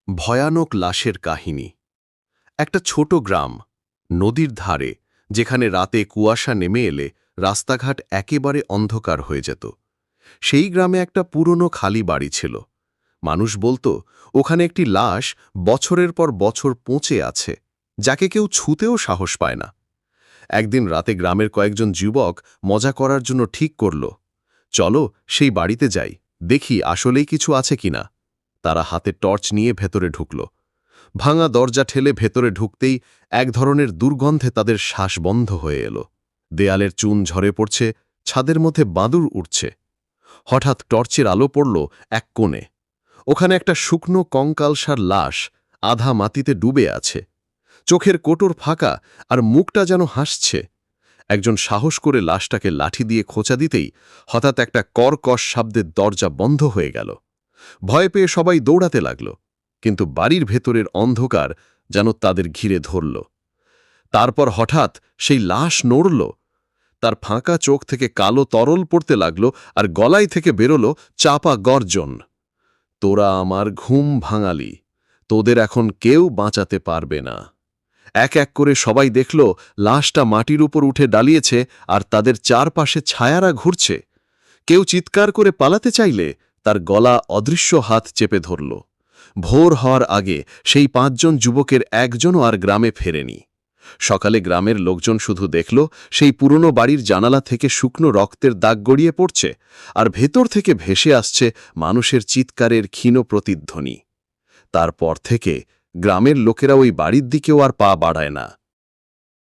ভয়ানক লাশের কাহিনী। একটা ছোট গ্রাম, নদীর ধারে, যেখানে রাতে কুয়াশা নেমে এলে রাস্তাঘাট একেবারে অন্ধকার হয়ে যেত। সেই গ্রামে একটা পুরনো খালি বাড়ি ছিল। মানুষ বলতো ওখানে একটি লাশ বছরের পর বছর পচে আছে, যাকে কেউ ছুঁতেও সাহস পায় না। একদিন রাতে গ্রামের কয়েকজন যুবক মজা করার জন্য ঠিক করল, চলো সেই বাড়িতে যাই, দেখি আসলেই কিছু আছে কিনা। তারা হাতে টর্চ নিয়ে ভেতরে ঢুকল। ভাঙা দরজা ঠেলে ভেতরে ঢুকতেই এক ধরনের দুর্গন্ধে তাদের শ্বাস বন্ধ হয়ে এলো। দেয়ালের চুন ঝরে পড়ছে, ছাদের মধ্যে বাদুড় উঠছে। হঠাৎ টর্চের আলো পড়ল এক কোণে। ওখানে একটা শুকনো কঙ্কালসার লাশ আধা মাটিতে ডুবে আছে। চোখের কোটর ফাঁকা, আর মুখটা যেন হাসছে। একজন সাহস করে লাশটাকে লাঠি দিয়ে খোঁচা দিতেই হঠাৎ একটা কর্কশ শব্দের দরজা বন্ধ হয়ে গেল। ভয় পেয়ে সবাই দৌড়াতে লাগল, কিন্তু বাড়ির ভেতরের অন্ধকার যেন তাদের ঘিরে ধরল। তারপর হঠাৎ সেই লাশ নড়ল, তার ফাঁকা চোখ থেকে কালো তরল পড়তে লাগল, আর গলায় থেকে বেরোল চাপা গর্জন, তোরা আমার ঘুম ভাঙালি, তোদের এখন কেউ বাঁচাতে পারবে না। এক এক করে সবাই দেখল লাশটা মাটির উপর উঠে দাঁড়িয়েছে, আর তাদের চারপাশে ছায়ারা ঘুরছে। কেউ চিৎকার করে পালাতে চাইলে তার গলা অদৃশ্য হাত চেপে ধরল। ভোর হওয়ার আগে সেই ৫ জন যুবকের একজনও আর গ্রামে ফেরেনি। সকালে গ্রামের লোকজন শুধু দেখল সেই পুরনো বাড়ির জানালা থেকে শুকনো রক্তের দাগ গড়িয়ে পড়ছে, আর ভেতর থেকে ভেসে আসছে মানুষের চিৎকারের ক্ষীণ প্রতিধ্বনি। তারপর থেকে গ্রামের লোকেরা ওই বাড়ির দিকেও আর পা বাড়ায় না।